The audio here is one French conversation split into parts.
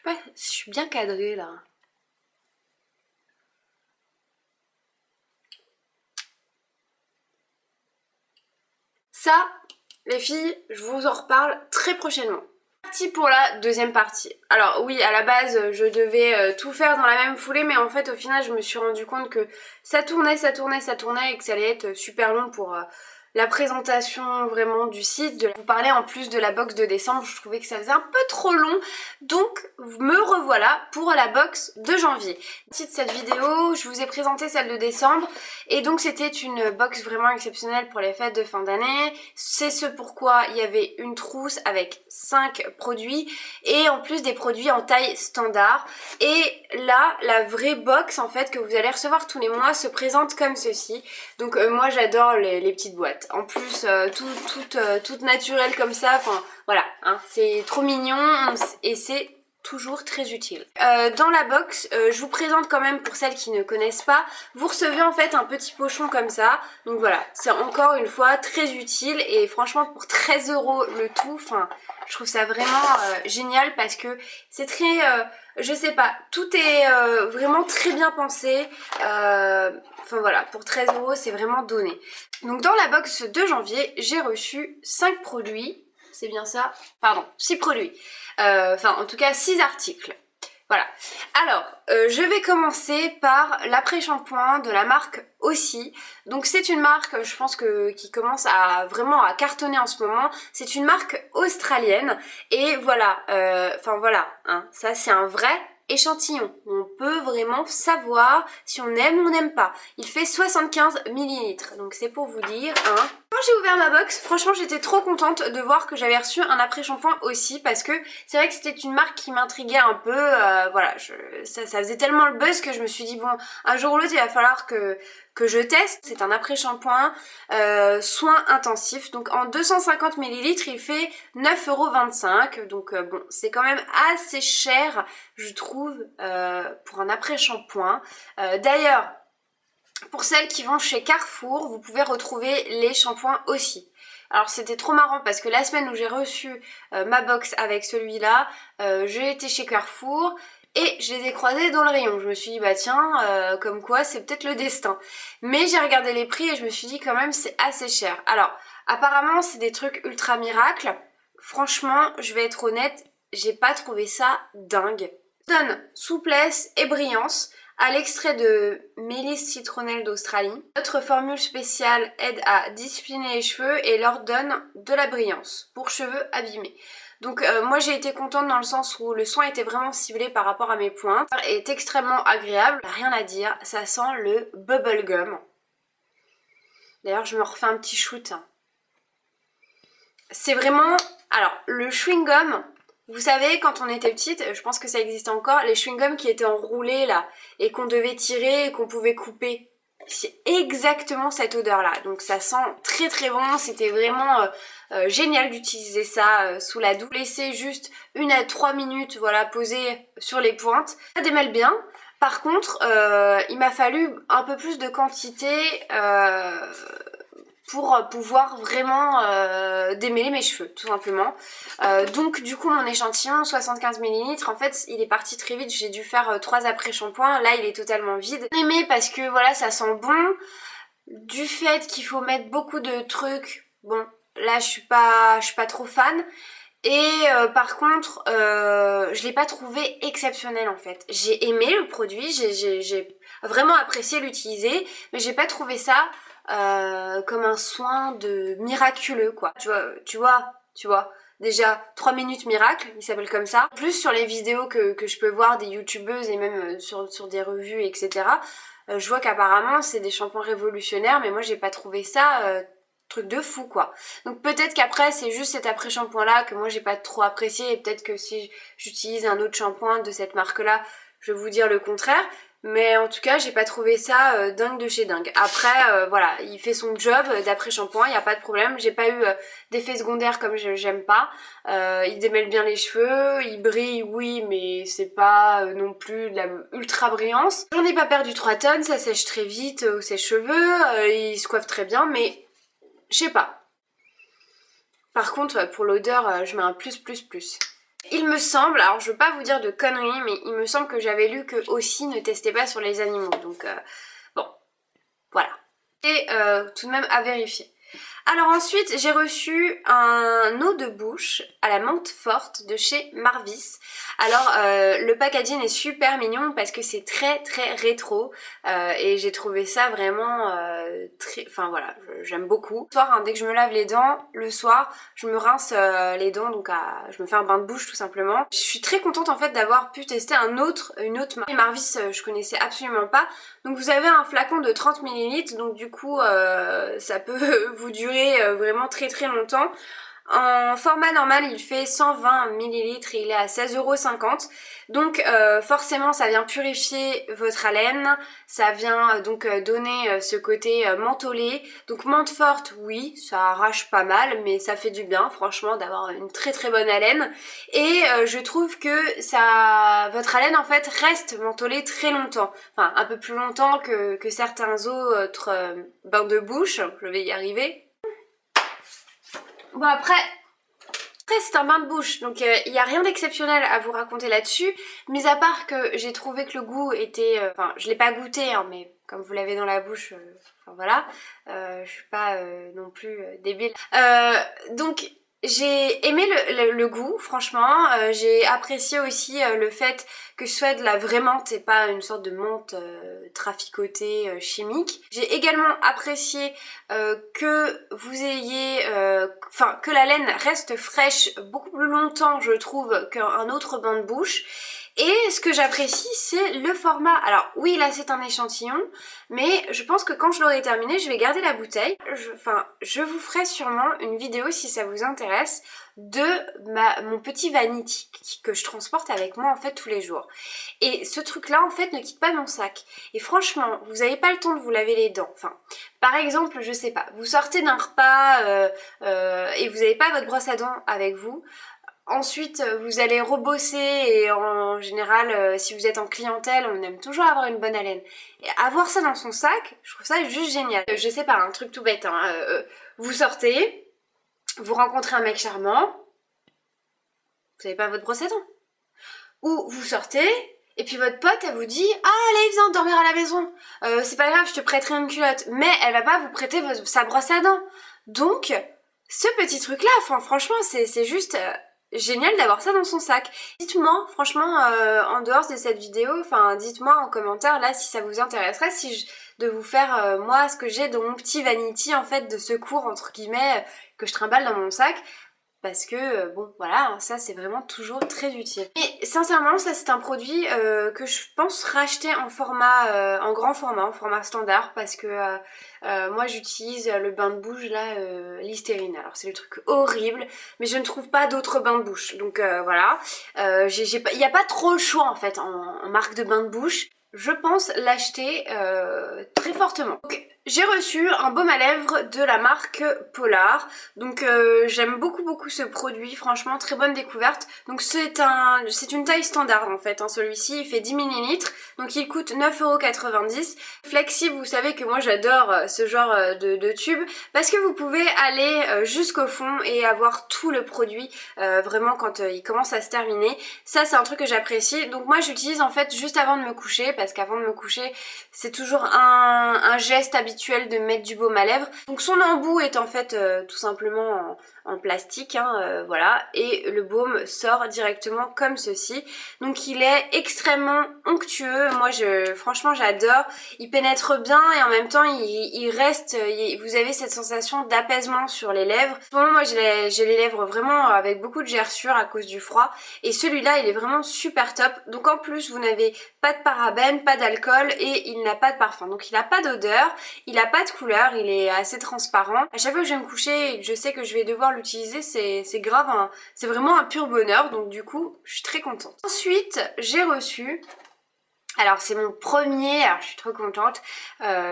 pas si je suis bien cadrée là. Ça, les filles, je vous en reparle très prochainement. Parti pour la deuxième partie. Alors oui, à la base, je devais tout faire dans la même foulée, mais en fait, au final, je me suis rendu compte que ça tournait et que ça allait être super long pour la présentation vraiment du site. Je vous parlais en plus de la box de décembre, je trouvais que ça faisait un peu trop long, donc me revoilà pour la box de janvier. Titre de cette vidéo, je vous ai présenté celle de décembre, et donc c'était une box vraiment exceptionnelle pour les fêtes de fin d'année. C'est ce pourquoi il y avait une trousse avec 5 produits et en plus des produits en taille standard. Et là, la vraie box en fait que vous allez recevoir tous les mois se présente comme ceci. Donc moi j'adore les petites boîtes. En plus toute naturelle comme ça, enfin voilà, hein, c'est trop mignon et c'est toujours très utile. Dans la box, je vous présente quand même pour celles qui ne connaissent pas, vous recevez en fait un petit pochon comme ça, donc voilà, c'est encore une fois très utile et franchement pour 13 € le tout, enfin je trouve ça vraiment génial parce que c'est très, je sais pas, tout est vraiment très bien pensé, enfin voilà, pour 13 € c'est vraiment donné. Donc dans la box de janvier, j'ai reçu 5 produits. C'est bien ça? Pardon, 6 produits. Enfin, en tout cas, 6 articles. Voilà. Alors, je vais commencer par l'après-shampoing de la marque Aussie. Donc c'est une marque, je pense qui commence à vraiment à cartonner en ce moment. C'est une marque australienne. Et voilà, enfin voilà, hein, ça c'est un vrai échantillon. On peut vraiment savoir si on aime ou on n'aime pas. Il fait 75 ml. Donc c'est pour vous dire, hein. Quand j'ai ouvert ma box, franchement j'étais trop contente de voir que j'avais reçu un après-shampoing aussi parce que c'est vrai que c'était une marque qui m'intriguait un peu, voilà, ça faisait tellement le buzz que je me suis dit bon, un jour ou l'autre il va falloir que je teste. C'est un après-shampoing soin intensif, donc en 250 ml il fait 9,25 €, donc bon c'est quand même assez cher je trouve pour un après-shampoing. D'ailleurs, pour celles qui vont chez Carrefour, vous pouvez retrouver les shampoings aussi. Alors c'était trop marrant parce que la semaine où j'ai reçu ma box avec celui-là, j'ai été chez Carrefour et je les ai croisés dans le rayon. Je me suis dit bah tiens, comme quoi c'est peut-être le destin. Mais j'ai regardé les prix et je me suis dit quand même c'est assez cher. Alors apparemment c'est des trucs ultra miracles. Franchement, je vais être honnête, j'ai pas trouvé ça dingue. Donne souplesse et brillance à l'extrait de mélisse citronnelle d'Australie. Notre formule spéciale aide à discipliner les cheveux et leur donne de la brillance pour cheveux abîmés. Donc moi j'ai été contente dans le sens où le soin était vraiment ciblé par rapport à mes pointes. Il est extrêmement agréable, rien à dire, ça sent le bubblegum. D'ailleurs je me refais un petit shoot. C'est vraiment... Alors le chewing-gum... Vous savez, quand on était petite, je pense que ça existe encore, les chewing-gums qui étaient enroulés là, et qu'on devait tirer et qu'on pouvait couper. C'est exactement cette odeur-là. Donc ça sent très très bon, c'était vraiment génial d'utiliser ça sous la douche. Laisser juste 1 à 3 minutes, voilà, posé sur les pointes. Ça démêle bien. Par contre, il m'a fallu un peu plus de quantité pour pouvoir vraiment démêler mes cheveux tout simplement. Donc du coup mon échantillon 75 ml, en fait il est parti très vite, j'ai dû faire 3 après-shampoings, là il est totalement vide. J'ai aimé parce que voilà ça sent bon, du fait qu'il faut mettre beaucoup de trucs, bon là je suis pas trop fan. Et par contre, je l'ai pas trouvé exceptionnel en fait. J'ai aimé le produit, j'ai vraiment apprécié l'utiliser, mais j'ai pas trouvé ça comme un soin de miraculeux quoi. Tu vois, déjà 3 minutes miracle, il s'appelle comme ça. En plus sur les vidéos que je peux voir des youtubeuses et même sur des revues etc, je vois qu'apparemment c'est des shampoings révolutionnaires, mais moi j'ai pas trouvé ça truc de fou quoi. Donc peut-être qu'après c'est juste cet après-shampoing là que moi j'ai pas trop apprécié et peut-être que si j'utilise un autre shampoing de cette marque là, je vais vous dire le contraire. Mais en tout cas j'ai pas trouvé ça dingue de chez dingue. Après voilà, il fait son job d'après-shampoing, il n'y a pas de problème. J'ai pas eu d'effet secondaire comme j'aime pas. Il démêle bien les cheveux, il brille oui mais c'est pas non plus de la ultra brillance. J'en ai pas perdu 3 tonnes, ça sèche très vite au sèche-cheveux, il se coiffe très bien mais je sais pas. Par contre pour l'odeur je mets un plus. Il me semble, alors je veux pas vous dire de conneries, mais il me semble que j'avais lu que aussi ne testez pas sur les animaux, donc bon, voilà. Et tout de même à vérifier. Alors ensuite j'ai reçu un eau de bouche à la menthe forte de chez Marvis. Alors le packaging est super mignon parce que c'est très rétro et j'ai trouvé ça vraiment très... Enfin voilà, j'aime beaucoup. Le soir, hein, dès que je me lave les dents, le soir je me rince les dents, donc je me fais un bain de bouche tout simplement. Je suis très contente en fait d'avoir pu tester une autre marque. Marvis je connaissais absolument pas. Donc vous avez un flacon de 30 ml, donc du coup ça peut vous durer vraiment très longtemps. En format normal il fait 120 ml et il est à 16,50 €. Donc forcément ça vient purifier votre haleine, ça vient donc donner ce côté mentholé. Donc menthe forte, oui, ça arrache pas mal, mais ça fait du bien franchement d'avoir une très bonne haleine. Et je trouve que votre haleine en fait reste mentholée très longtemps. Enfin un peu plus longtemps que certains autres bains de bouche, je vais y arriver. Bon après c'est un bain de bouche, donc il n'y a rien d'exceptionnel à vous raconter là-dessus, mis à part que j'ai trouvé que le goût était... Enfin, je l'ai pas goûté, hein, mais comme vous l'avez dans la bouche, enfin voilà, je suis pas non plus débile. Donc j'ai aimé le goût, franchement, j'ai apprécié aussi le fait que ce soit de la vraie menthe et pas une sorte de menthe traficotée chimique. J'ai également apprécié que vous ayez... Enfin, que la laine reste fraîche beaucoup plus longtemps, je trouve, qu'un autre bain de bouche. Et ce que j'apprécie, c'est le format. Alors oui, là c'est un échantillon, mais je pense que quand je l'aurai terminé, je vais garder la bouteille. Je vous ferai sûrement une vidéo si ça vous intéresse de mon petit vanity que je transporte avec moi en fait tous les jours. Et ce truc là en fait ne quitte pas mon sac. Et franchement, vous n'avez pas le temps de vous laver les dents. Enfin, par exemple, je sais pas, vous sortez d'un repas et vous n'avez pas votre brosse à dents avec vous. Ensuite, vous allez rebosser et en général, si vous êtes en clientèle, on aime toujours avoir une bonne haleine. Et avoir ça dans son sac, je trouve ça juste génial. Je sais pas, un truc tout bête, hein, vous sortez, vous rencontrez un mec charmant, vous n'avez pas votre brosse à dents. Ou vous sortez, et puis votre pote, elle vous dit « Ah, allez, viens dormir à la maison, c'est pas grave, je te prêterai une culotte. » Mais elle va pas vous prêter sa brosse à dents. Donc, ce petit truc-là, franchement, c'est juste... génial d'avoir ça dans son sac. Dites-moi, franchement, en dehors de cette vidéo, enfin, dites-moi en commentaire, là, si ça vous intéresserait, de vous faire, moi, ce que j'ai dans mon petit vanity, en fait, de secours, entre guillemets, que je trimballe dans mon sac. Parce que, bon, voilà, ça, c'est vraiment toujours très utile. Et sincèrement, ça, c'est un produit que je pense racheter en format, en grand format, en format standard, parce que moi, j'utilise le bain de bouche, là, Listerine. Alors, c'est le truc horrible, mais je ne trouve pas d'autres bains de bouche. Donc, voilà. Il n'y a pas trop le choix, en fait, en marque de bain de bouche. Je pense l'acheter très fortement. Donc, j'ai reçu un baume à lèvres de la marque Polar. Donc j'aime beaucoup ce produit, franchement très bonne découverte. Donc c'est une taille standard en fait, hein. Celui-ci il fait 10 ml, donc il coûte 9,90 €. Flexible, vous savez que moi j'adore ce genre de tube parce que vous pouvez aller jusqu'au fond et avoir tout le produit vraiment quand il commence à se terminer. Ça c'est un truc que j'apprécie. Donc moi j'utilise en fait juste avant de me coucher parce qu'avant de me coucher c'est toujours un geste habituel de mettre du baume à lèvres. Donc son embout est en fait tout simplement en plastique, hein, voilà, et le baume sort directement comme ceci. Donc il est extrêmement onctueux, moi franchement j'adore, il pénètre bien et en même temps il reste, vous avez cette sensation d'apaisement sur les lèvres. Bon, moi j'ai les lèvres vraiment avec beaucoup de gerçures à cause du froid et celui-là il est vraiment super top. Donc en plus vous n'avez pas de parabènes, pas d'alcool et il n'a pas de parfum. Donc il n'a pas d'odeur, il n'a pas de couleur, il est assez transparent. À chaque fois que je vais me coucher et que je sais que je vais devoir l'utiliser, c'est grave, c'est vraiment un pur bonheur. Donc du coup, je suis très contente. Ensuite, j'ai reçu... Alors c'est mon premier, alors je suis trop contente,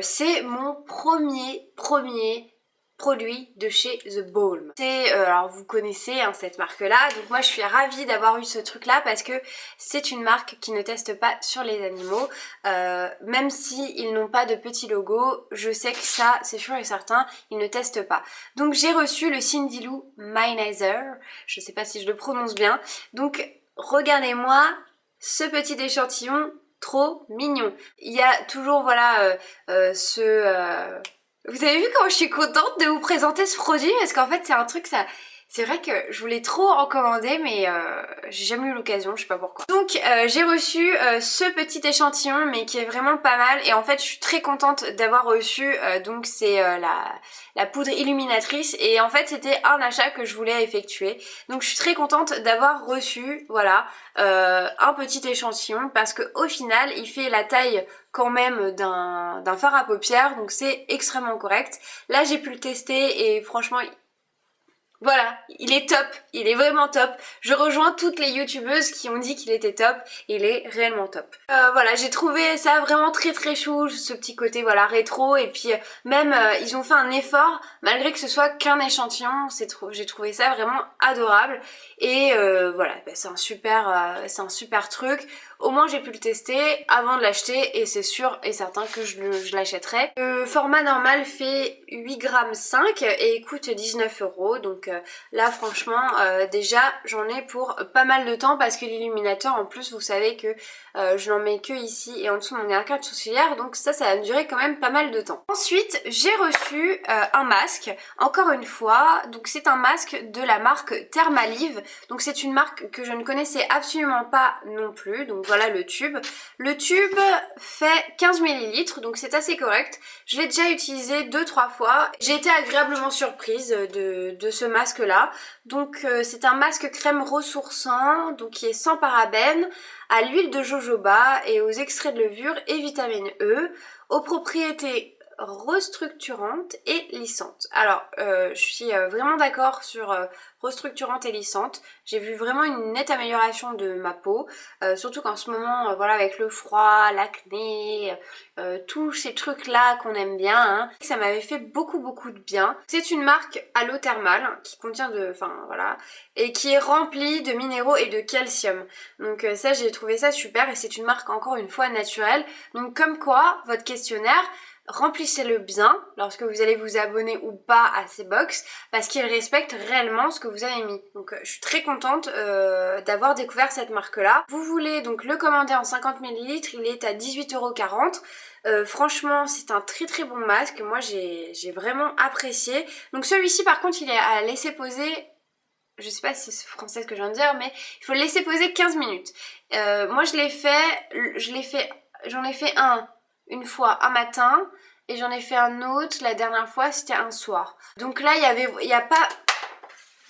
c'est mon premier produit de chez The Balm. C'est, alors vous connaissez hein, cette marque là, donc moi je suis ravie d'avoir eu ce truc là parce que c'est une marque qui ne teste pas sur les animaux, même si ils n'ont pas de petit logo, je sais que ça c'est sûr et certain, ils ne testent pas. Donc j'ai reçu le Cindy Lou Mayonnaise, je sais pas si je le prononce bien, donc regardez-moi ce petit échantillon trop mignon. Il y a toujours voilà vous avez vu comment je suis contente de vous présenter ce produit parce qu'en fait c'est un truc ça... C'est vrai que je voulais trop en commander mais j'ai jamais eu l'occasion, je sais pas pourquoi. Donc j'ai reçu ce petit échantillon mais qui est vraiment pas mal et en fait je suis très contente d'avoir reçu donc c'est la poudre illuminatrice et en fait c'était un achat que je voulais effectuer. Donc je suis très contente d'avoir reçu voilà un petit échantillon parce que au final il fait la taille quand même d'un fard à paupières donc c'est extrêmement correct. Là j'ai pu le tester et franchement voilà, il est top, il est vraiment top. Je rejoins toutes les youtubeuses qui ont dit qu'il était top, il est réellement top. Voilà, j'ai trouvé ça vraiment très très chou, ce petit côté voilà rétro et puis même ils ont fait un effort malgré que ce soit qu'un échantillon, j'ai trouvé ça vraiment adorable et voilà, bah, c'est un super truc. Au moins j'ai pu le tester avant de l'acheter et c'est sûr et certain que je l'achèterai. Le format normal fait 8,5 g et coûte 19 € donc là franchement déjà j'en ai pour pas mal de temps parce que l'illuminateur en plus vous savez que je n'en mets que ici et en dessous de mon arcade sourcilière donc ça va me durer quand même pas mal de temps. Ensuite j'ai reçu un masque, encore une fois, donc c'est un masque de la marque Thermalive, donc c'est une marque que je ne connaissais absolument pas non plus, donc voilà le tube. Le tube fait 15 ml donc c'est assez correct, je l'ai déjà utilisé 2-3 fois, j'ai été agréablement surprise de ce masque là. Donc c'est un masque crème ressourçant donc qui est sans parabènes, à l'huile de jojoba et aux extraits de levure et vitamine E, aux propriétés restructurante et lissante. Alors je suis vraiment d'accord sur restructurante et lissante, j'ai vu vraiment une nette amélioration de ma peau, surtout qu'en ce moment voilà avec le froid, l'acné, tous ces trucs là qu'on aime bien, hein, ça m'avait fait beaucoup de bien. C'est une marque à l'eau thermale qui contient voilà, et qui est remplie de minéraux et de calcium. Donc ça j'ai trouvé ça super et c'est une marque encore une fois naturelle. Donc comme quoi votre questionnaire remplissez-le bien lorsque vous allez vous abonner ou pas à ces box parce qu'ils respectent réellement ce que vous avez mis. Donc je suis très contente d'avoir découvert cette marque là. Vous voulez donc le commander en 50 ml, il est à 18,40 €. Franchement c'est un très bon masque, moi j'ai vraiment apprécié. Donc celui-ci par contre il est à laisser poser, je sais pas si c'est français ce que je viens de dire, mais il faut le laisser poser 15 minutes. Moi j'en ai fait un une fois un matin et j'en ai fait un autre la dernière fois c'était un soir. Donc là il y a pas...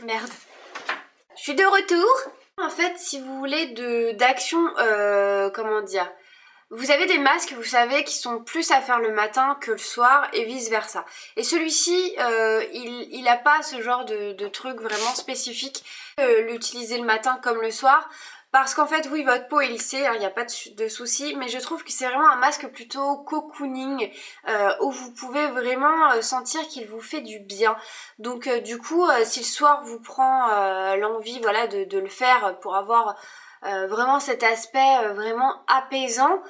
Merde. Je suis de retour. En fait si vous voulez d'action, comment dire, vous avez des masques, vous savez, qui sont plus à faire le matin que le soir et vice versa. Et celui-ci, il a pas ce genre de truc vraiment spécifique. L'utiliser le matin comme le soir. Parce qu'en fait, oui, votre peau est lissée, il n'y a pas de souci, mais je trouve que c'est vraiment un masque plutôt cocooning, où vous pouvez vraiment sentir qu'il vous fait du bien. Donc du coup, si le soir vous prend l'envie voilà, de le faire pour avoir vraiment cet aspect vraiment apaisant,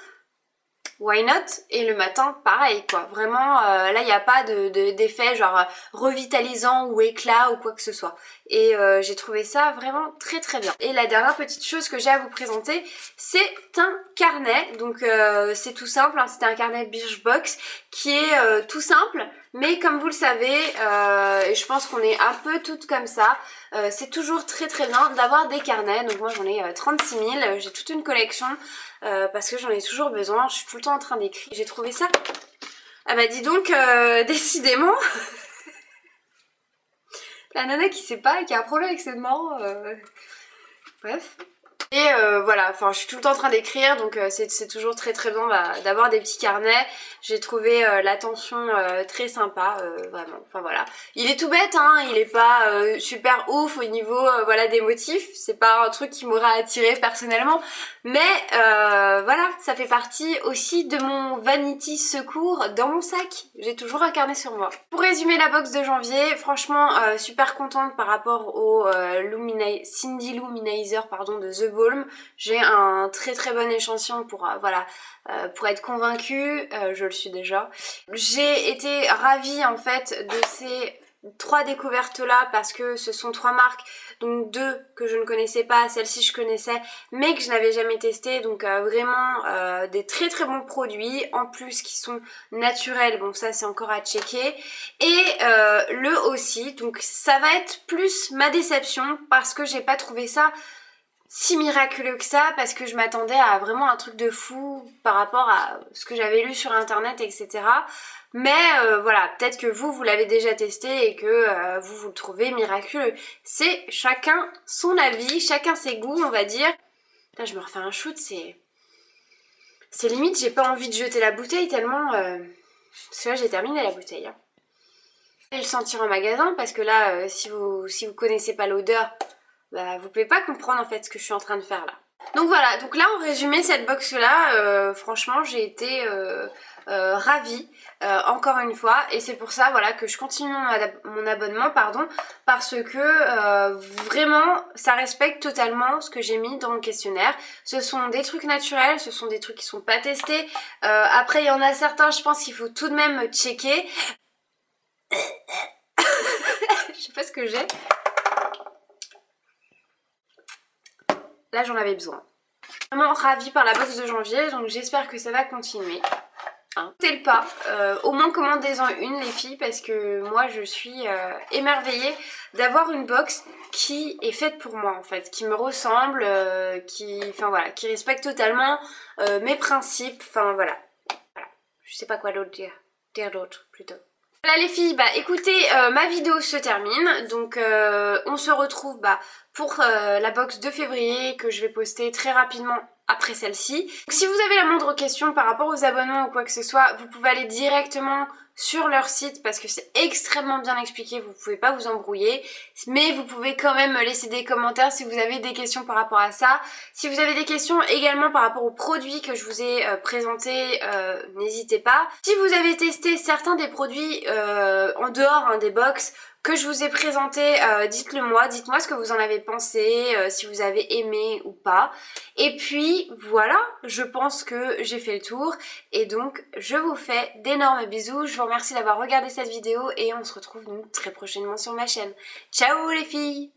why not? Et le matin pareil quoi, vraiment là il n'y a pas d'effet genre revitalisant ou éclat ou quoi que ce soit et j'ai trouvé ça vraiment très bien. Et la dernière petite chose que j'ai à vous présenter, c'est un carnet, donc c'est tout simple, hein, c'est un carnet Birchbox qui est tout simple mais comme vous le savez et je pense qu'on est un peu toutes comme ça, c'est toujours très bien d'avoir des carnets. Donc moi j'en ai 36 000, j'ai toute une collection parce que j'en ai toujours besoin, je suis tout le temps en train d'écrire. J'ai trouvé ça, ah bah dis donc décidément la nana qui sait pas, qui a un problème avec ses mains, bref. Et voilà, enfin je suis tout le temps en train d'écrire, donc c'est toujours très très bien d'avoir des petits carnets. J'ai trouvé l'attention très sympa, vraiment, enfin voilà. Il est tout bête, hein, il est pas super ouf au niveau voilà, des motifs, c'est pas un truc qui m'aura attiré personnellement, mais voilà, ça fait partie aussi de mon vanity secours dans mon sac. J'ai toujours un carnet sur moi. Pour résumer la box de janvier, franchement super contente par rapport au Cindy Luminizer pardon, de The Balm. J'ai un très très bon échantillon pour voilà, pour être convaincue, je le suis déjà. J'ai été ravie en fait de ces 3 découvertes là parce que ce sont 3 marques, donc 2 que je ne connaissais pas, celle-ci je connaissais mais que je n'avais jamais testé, donc vraiment des très très bons produits en plus qui sont naturels, bon ça c'est encore à checker, et le aussi, donc ça va être plus ma déception parce que j'ai pas trouvé ça si miraculeux que ça, parce que je m'attendais à vraiment un truc de fou par rapport à ce que j'avais lu sur internet, etc. Mais voilà, peut-être que vous l'avez déjà testé et que vous le trouvez miraculeux. C'est chacun son avis, chacun ses goûts, on va dire. Là, je me refais un shoot, c'est limite, j'ai pas envie de jeter la bouteille tellement... Parce que là, j'ai terminé la bouteille. Hein. Je vais le sentir en magasin, parce que là, si vous connaissez pas l'odeur... Bah, vous pouvez pas comprendre en fait ce que je suis en train de faire là. Donc voilà, donc là en résumé cette box là, franchement j'ai été ravie encore une fois, et c'est pour ça voilà que je continue mon abonnement pardon, parce que vraiment ça respecte totalement ce que j'ai mis dans mon questionnaire. Ce sont des trucs naturels, ce sont des trucs qui sont pas testés, après il y en a certains je pense qu'il faut tout de même checker. Je sais pas ce que j'ai. Là j'en avais besoin. Vraiment ravie par la box de janvier, donc j'espère que ça va continuer. Hein. N'hésitez pas, au moins commandez-en une les filles, parce que moi je suis émerveillée d'avoir une box qui est faite pour moi en fait, qui me ressemble, enfin voilà, qui respecte totalement mes principes, enfin voilà. Je sais pas quoi d'autre dire d'autre plutôt. Voilà les filles, bah écoutez, ma vidéo se termine, donc on se retrouve pour la box de février que je vais poster très rapidement après celle-ci. Si vous avez la moindre question par rapport aux abonnements ou quoi que ce soit, vous pouvez aller directement sur leur site parce que c'est extrêmement bien expliqué, vous pouvez pas vous embrouiller, mais vous pouvez quand même laisser des commentaires si vous avez des questions par rapport à ça. Si vous avez des questions également par rapport aux produits que je vous ai présentés, n'hésitez pas. Si vous avez testé certains des produits en dehors des box que je vous ai présenté, dites-le moi, dites-moi ce que vous en avez pensé, si vous avez aimé ou pas. Et puis voilà, je pense que j'ai fait le tour et donc je vous fais d'énormes bisous, je vous remercie d'avoir regardé cette vidéo et on se retrouve donc très prochainement sur ma chaîne. Ciao les filles!